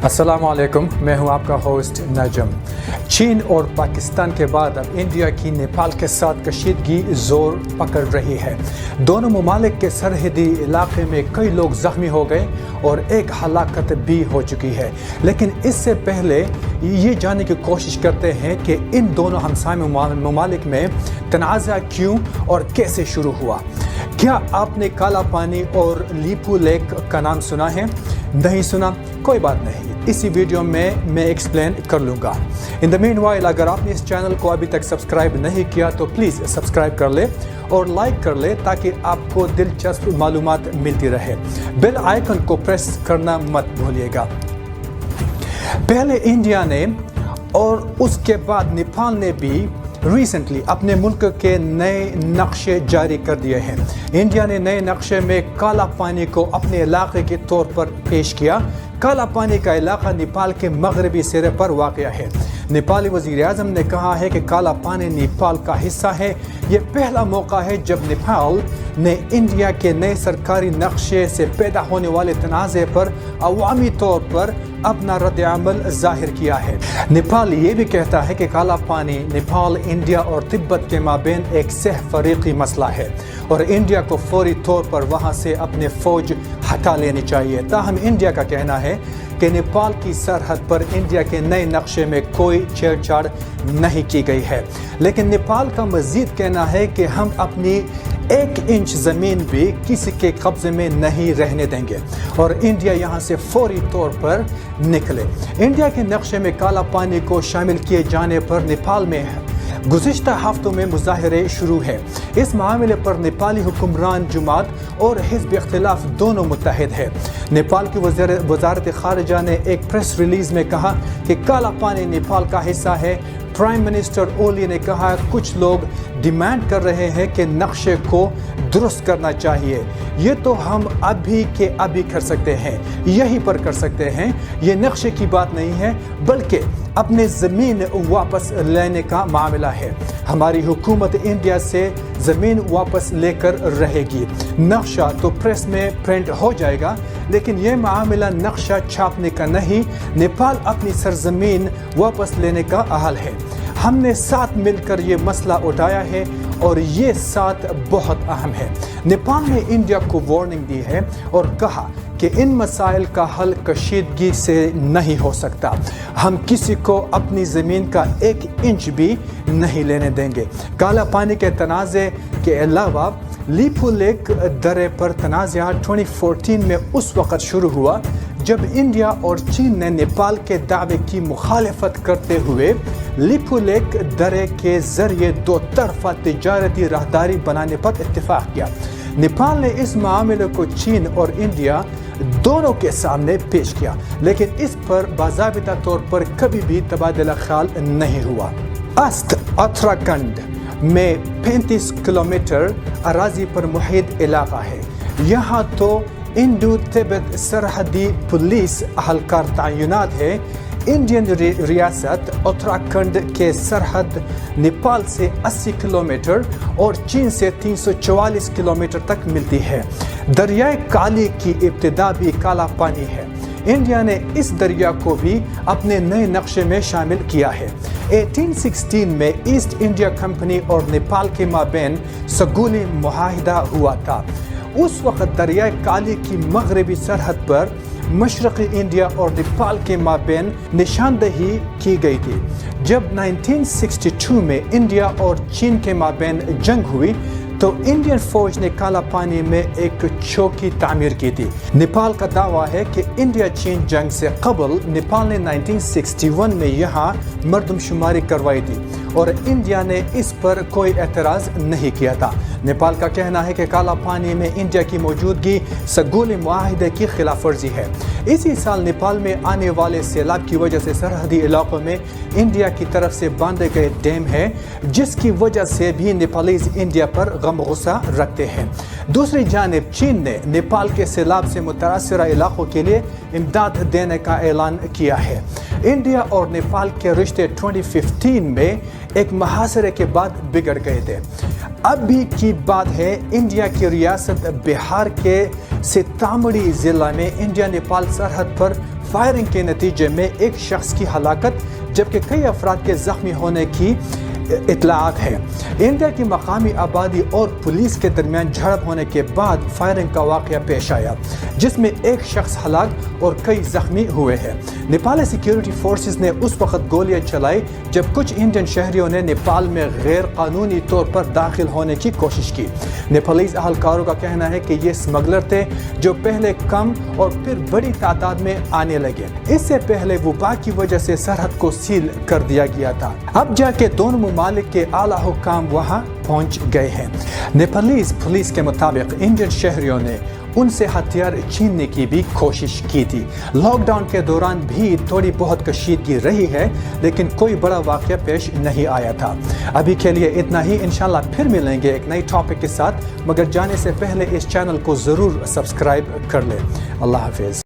अस्सलाम वालेकुम, मैं हूं आपका होस्ट नजम। चीन और पाकिस्तान के बाद अब इंडिया की नेपाल के साथ कशीदगी ज़ोर पकड़ रही है। दोनों ममालिक के सरहदी इलाके में कई लोग ज़ख्मी हो गए और एक हलाकत भी हो चुकी है। लेकिन इससे पहले ये जानने की कोशिश करते हैं कि इन दोनों हमसाय ममालिक में तनाज़ा क्यों और कैसे शुरू हुआ। क्या आपने काला पानी और लीपू लेक का नाम सुना है? नहीं सुना? कोई बात नहीं, इसी वीडियो में मैं एक्सप्लेन कर लूँगा। इन द मीन वाइल अगर आपने इस चैनल को अभी तक सब्सक्राइब नहीं किया तो प्लीज़ सब्सक्राइब कर ले और लाइक कर ले ताकि आपको दिलचस्प मालूमात मिलती रहे। बेल आइकन को प्रेस करना मत भूलिएगा। पहले इंडिया ने और उसके बाद नेपाल ने भी रिसेंटली अपने मुल्क के नए नक्शे जारी कर दिए हैं। इंडिया ने नए नक्शे में काला पानी को अपने इलाके के तौर पर पेश किया। काला पानी का इलाका नेपाल के मगरबी सिरे पर वाक़या है। नेपाली वज़ीर-ए-आज़म ने कहा है कि काला पानी नेपाल का हिस्सा है। ये पहला मौका है जब नेपाल ने इंडिया के नए सरकारी नक्शे से पैदा होने वाले तनाज़े पर अवामी तौर पर अपना रद्द-ए-अमल ज़ाहिर किया है। नेपाल ये भी कहता है कि काला पानी नेपाल, इंडिया और तिब्बत के माबेन एक सह फरीकी मसला है और इंडिया को फौरी तौर पर वहाँ से अपने फ़ौज हटा लेनी चाहिए। ताहम इंडिया का कहना है कि नेपाल की सरहद पर इंडिया के नए नक्शे में कोई छेड़छाड़ नहीं की गई है। लेकिन नेपाल का मज़ीद कहना है कि हम अपनी 1 इंच ज़मीन भी किसी के कब्ज़े में नहीं रहने देंगे और इंडिया यहाँ से फौरी तौर पर निकले। इंडिया के नक्शे में काला पानी को शामिल किए जाने पर नेपाल में गुज़िश्ता हफ्तों में मुज़ाहरे शुरू है। इस मामले पर नेपाली हुक्मरान जमात और हिज़्ब इख्तिलाफ दोनों मुत्तहिद है। नेपाल की वज़ारत ख़ारिजा ने एक प्रेस रिलीज़ में कहा कि काला पानी नेपाल का हिस्सा है। प्राइम मिनिस्टर ओली ने कहा कुछ लोग डिमांड कर रहे हैं कि नक्शे को दुरुस्त करना चाहिए। ये तो हम अभी के अभी कर सकते हैं, यहीं पर कर सकते हैं। ये नक्शे की बात नहीं है बल्कि अपने ज़मीन वापस लेने का मामला है। हमारी हुकूमत इंडिया से ज़मीन वापस लेकर रहेगी। नक्शा तो प्रेस में प्रिंट हो जाएगा लेकिन ये मामला नक्शा छापने का नहीं, नेपाल अपनी सरजमीन वापस लेने का अहल है। हमने साथ मिलकर ये मसला उठाया है और ये साथ बहुत अहम है। नेपाल ने इंडिया को वार्निंग दी है और कहा कि इन मसाइल का हल कशीदगी से नहीं हो सकता। हम किसी को अपनी ज़मीन का 1 इंच भी नहीं लेने देंगे। काला पानी के तनाज़े के अलावा लीपू लेक दरे पर तनाज़ा 2014 में उस वक़्त शुरू हुआ जब इंडिया और चीन ने नेपाल के दावे की मुखालफत करते हुए लीपू लेक दरे के ज़रिए 2 तरफ़ा तिजारती राहदारी बनाने पर इत्तेफाक किया। नेपाल ने इस मामले को चीन और इंडिया दोनों के सामने पेश किया लेकिन इस पर बाज़ाबिता तौर पर कभी भी तबादला ख्याल नहीं हुआ। अस्त उत्तराखंड में 35 किलोमीटर अराजी पर मुहित इलाका है। यहाँ तो इंडो तिब्बत सरहदी पुलिस अहलकार तैनात है। इंडियन रियासत उत्तराखंड के सरहद नेपाल से 80 किलोमीटर और चीन से 344 किलोमीटर तक मिलती है। दरियाए काली की इब्तिदा भी काला पानी है। इंडिया ने इस दरिया को भी अपने नए नक्शे में शामिल किया है। 1816 में ईस्ट इंडिया कंपनी और नेपाल के माबेन सगुली मुआहिदा हुआ था। उस वक़्त दरियाए काली की मगरबी सरहद पर मशरक़ी इंडिया और नेपाल के माबेन निशानदही की गई थी। जब 1962 में इंडिया और चीन के माबेन जंग हुई तो इंडियन फौज ने काला पानी में एक चौकी तामीर की थी। नेपाल का दावा है कि इंडिया चीन जंग से कबल नेपाल ने 1961 में यहाँ मरदमशुमारी करवाई थी और इंडिया ने इस पर कोई एतराज़ नहीं किया था। नेपाल का कहना है कि काला पानी में इंडिया की मौजूदगी सगुली मुआहिदे की खिलाफ वर्जी है। इसी साल नेपाल में आने वाले सैलाब की वजह से सरहदी इलाकों में इंडिया की तरफ से बांधे गए डैम है जिसकी वजह से भी नेपालीज इंडिया पर गम गुस्सा रखते हैं। दूसरी जानिब चीन ने नेपाल के सैलाब से मुतासरा इलाकों के लिए इमदाद देने का ऐलान किया है। इंडिया और नेपाल के रिश्ते 2015 में एक मुहासरे के बाद बिगड़ गए थे। ابھی کی بات ہے، انڈیا کی ریاست بہار کے سیتامڑھی ضلع میں انڈیا نیپال سرحد پر فائرنگ کے نتیجے میں ایک شخص کی ہلاکت جبکہ کئی افراد کے زخمی ہونے کی اطلاعات ہیں۔ انڈیا کی مقامی آبادی اور پولیس کے درمیان جھڑپ ہونے کے بعد فائرنگ کا واقعہ پیش آیا جس میں ایک شخص ہلاک اور کئی زخمی ہوئے ہیں۔ نیپالی سیکیورٹی فورسز نے اس وقت گولیاں چلائی جب کچھ انڈین شہریوں نے نیپال میں غیر قانونی طور پر داخل ہونے کی کوشش کی۔ نیپالیز اہلکاروں کا کہنا ہے کہ یہ اسمگلر تھے جو پہلے کم اور پھر بڑی تعداد میں آنے لگے۔ اس سے پہلے وبا کی وجہ سے سرحد کو سیل کر دیا گیا تھا۔ اب جا کے دونوں ممالک کے اعلیٰ حکام وہاں پہنچ گئے ہیں۔ نیپالیز پولیس کے مطابق انڈین شہریوں نے ان سے ہتھیار چھیننے کی بھی کوشش کی تھی۔ لاک ڈاؤن کے دوران بھی تھوڑی بہت کشیدگی رہی ہے لیکن کوئی بڑا واقعہ پیش نہیں آیا تھا۔ ابھی کے لیے اتنا ہی، انشاءاللہ پھر ملیں گے ایک نئی ٹاپک کے ساتھ، مگر جانے سے پہلے اس چینل کو ضرور سبسکرائب کر لیں۔ اللہ حافظ۔